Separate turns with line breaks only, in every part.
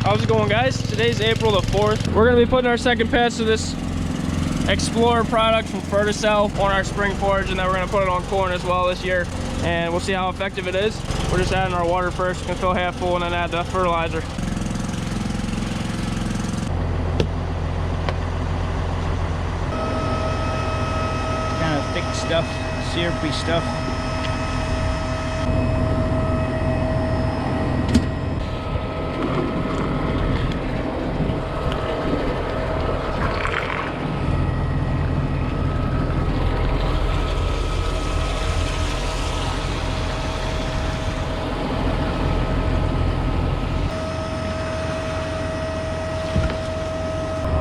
How's it going, guys? Today's April the 4th. We're gonna be putting our second pass of this Explorer product from Fertilizer on our spring forage, and then we're gonna put it on corn as well this year, and we'll see how effective it is. We're just adding our water first. We're gonna fill half full and then add the fertilizer.
Kind of thick stuff, syrupy stuff.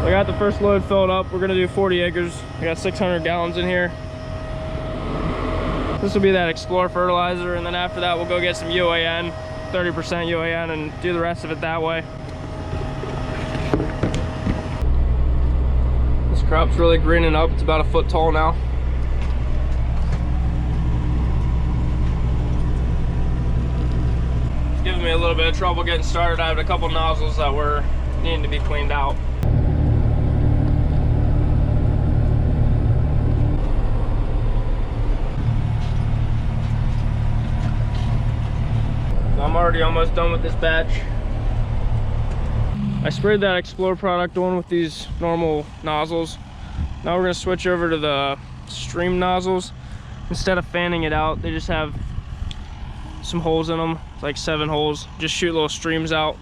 I got the first load filled up. We're gonna do 40 acres. I got 600 gallons in here. This will be that Explorer fertilizer, and then after that we'll go get some UAN, 30% UAN, and do the rest of it that way. This crop's really greening up. It's about a foot tall now. It's giving me a little bit of trouble getting started. I have a couple nozzles that were needing to be cleaned out. I'm already almost done with this batch. I sprayed that Explorer product on with these normal nozzles. Now we're gonna switch over to the stream nozzles. Instead of fanning it out, they just have some holes in them, like 7 holes. Just shoot little streams out,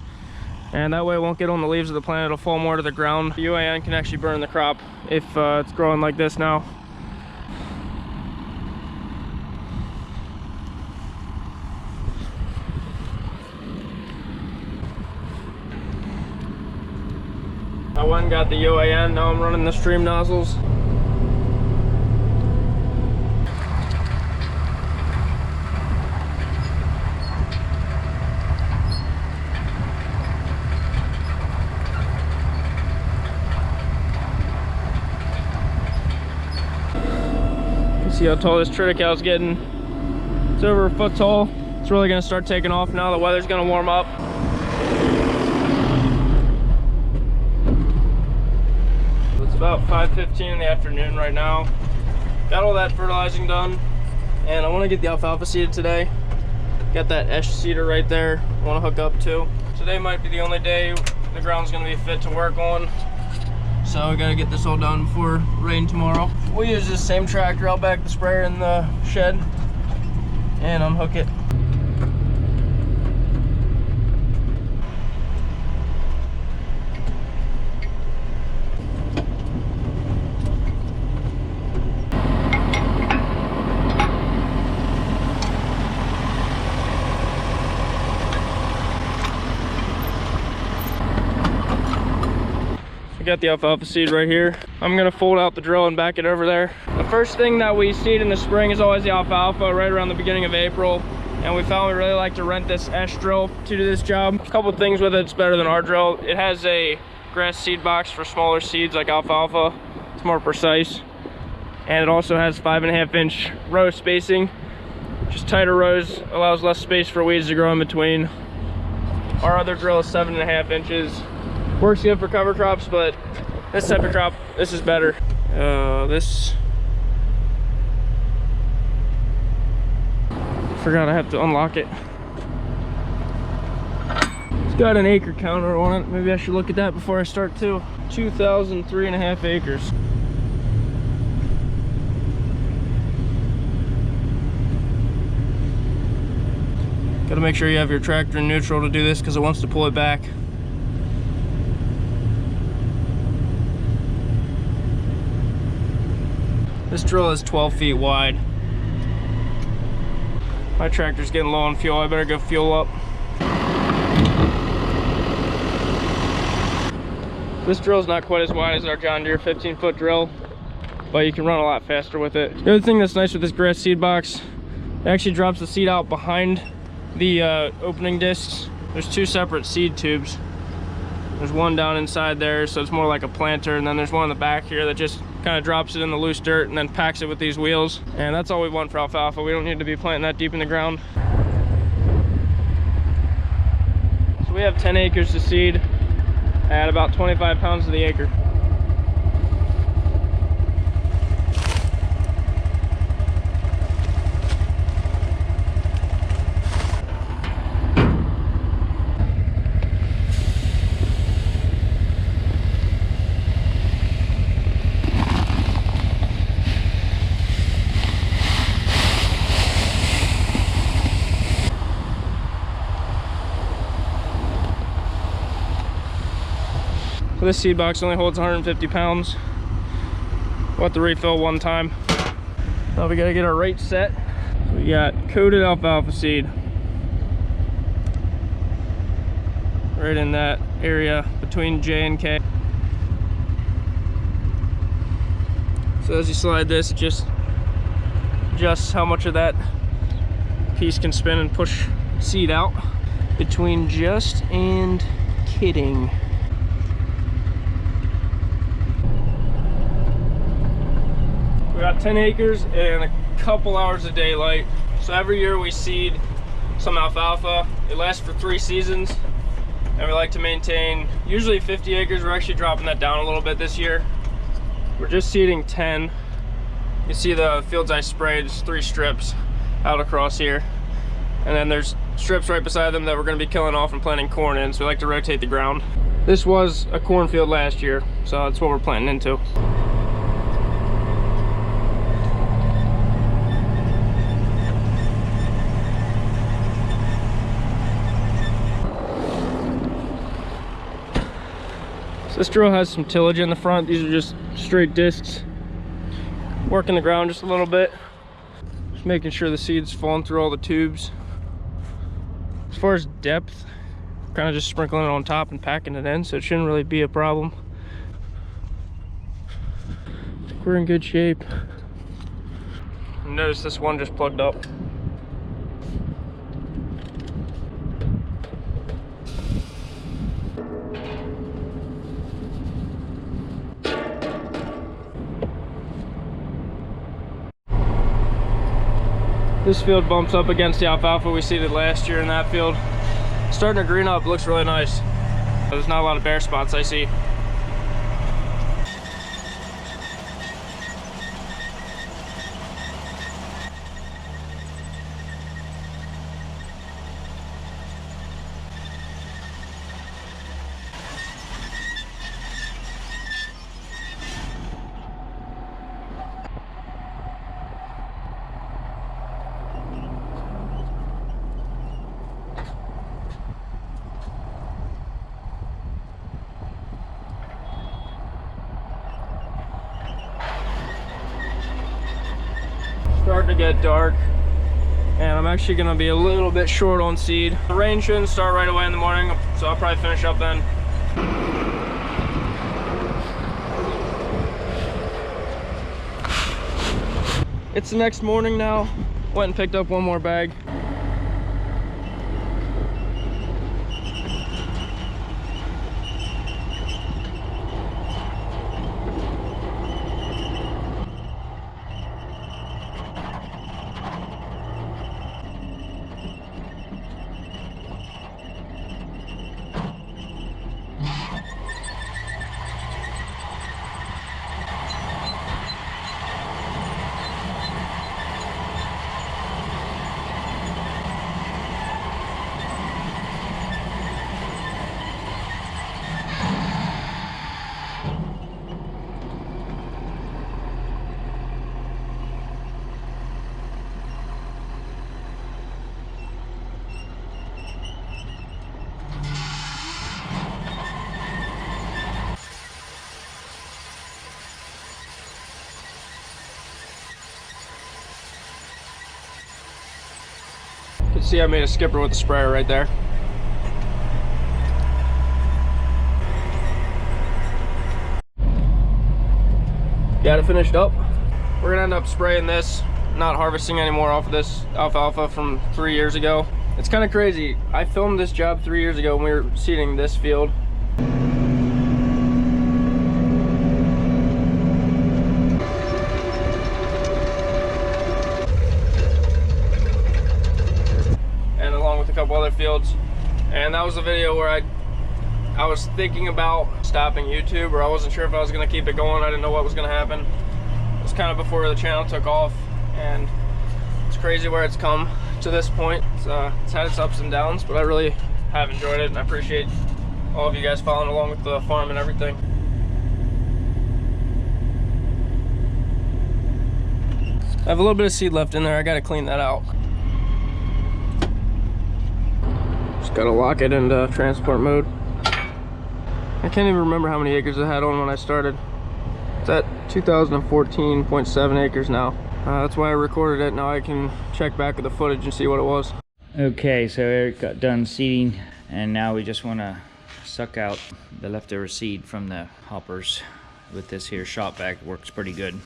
and that way it won't get on the leaves of the plant. It'll fall more to the ground. The UAN can actually burn the crop if it's growing like this now. I went and got the UAN, now I'm running the stream nozzles. You can see how tall this triticale is getting. It's over a foot tall. It's really gonna start taking off now. The weather's gonna warm up. About 5:15 in the afternoon right now. Got all that fertilizing done, and I want to get the alfalfa seeded today. Got that esh seeder right there I want to hook up to. Today might be the only day the ground's going to be fit to work on, so I got to get this all done before rain tomorrow. We'll use this same tractor. I'll back the sprayer in the shed and unhook it. I got the alfalfa seed right here. I'm gonna fold out the drill and back it over there. The first thing that we seed in the spring is always the alfalfa right around the beginning of April. And we found we really like to rent this esh drill to do this job. A couple things with it, it's better than our drill. It has a grass seed box for smaller seeds like alfalfa. It's more precise. And it also has 5.5-inch row spacing. Just tighter rows, allows less space for weeds to grow in between. Our other drill is 7.5 inches. Works good for cover crops, but this type of crop, this is better. Forgot I have to unlock it. It's got an acre counter on it. Maybe I should look at that before I start too. 2,003.5 acres. Gotta make sure you have your tractor in neutral to do this because it wants to pull it back. This drill is 12 feet wide. My tractor's getting low on fuel. I better go fuel up. This drill's not quite as wide as our John Deere 15-foot drill, but you can run a lot faster with it. The other thing that's nice with this grass seed box, it actually drops the seed out behind the opening discs. There's 2 separate seed tubes. There's one down inside there, so it's more like a planter, and then there's one in the back here that just kind of drops it in the loose dirt and then packs it with these wheels. And that's all we want for alfalfa. We don't need to be planting that deep in the ground. So we We have 10 acres to seed at about 25 pounds to the acre. So this seed box only holds 150 pounds. We'll have to refill one time. Now we gotta get our rate set. So we got coated alfalfa seed right in that area between J and K. So as you slide this, it just adjusts how much of that piece can spin and push seed out between just and kidding. We got 10 acres and a couple hours of daylight. So every year we seed some alfalfa. It lasts for 3 seasons. And we like to maintain usually 50 acres. We're actually dropping that down a little bit this year. We're just seeding 10. You see the fields I sprayed, it's 3 strips out across here. And then there's strips right beside them that we're gonna be killing off and planting corn in. So we like to rotate the ground. This was a cornfield last year, so that's what we're planting into. This drill has some tillage in the front. These are just straight discs. Working the ground just a little bit. Just making sure the seed's falling through all the tubes. As far as depth, kind of just sprinkling it on top and packing it in, so it shouldn't really be a problem. I think we're in good shape. Notice this one just plugged up. This field bumps up against the alfalfa we seeded last year in that field. Starting to green up, looks really nice. There's not a lot of bare spots I see. Starting to get dark, and I'm actually going to be a little bit short on seed. The rain shouldn't start right away in the morning, so I'll probably finish up then. It's the next morning now. Went and picked up one more bag. You can see I made a skipper with the sprayer right there. Got it finished up. We're gonna end up spraying this, not harvesting anymore off of this alfalfa from 3 years ago. It's kind of crazy. I filmed this job 3 years ago when we were seeding this field. And along with a couple other fields. And that was a video where I was thinking about stopping YouTube, or I wasn't sure if I was gonna keep it going. I didn't know what was gonna happen. It was kind of before the channel took off, and it's crazy where it's come to this point. It's had its ups and downs, but I really have enjoyed it, and I appreciate all of you guys following along with the farm and everything. I have a little bit of seed left in there. I gotta clean that out. Just gotta lock it into transport mode. I can't even remember how many acres I had on when I started. It's at 2014.7 acres now. That's why I recorded it. Now I can check back at the footage and see what it was.
Okay, so Eric got done seeding, and now we just want to suck out the leftover seed from the hoppers with this here shop vac. Works pretty good.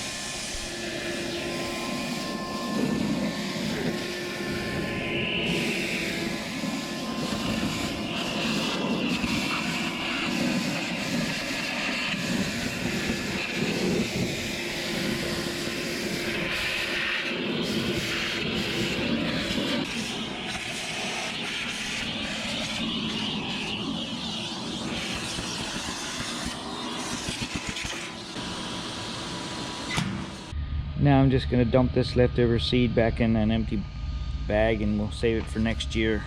Now I'm just going to dump this leftover seed back in an empty bag, and we'll save it for next year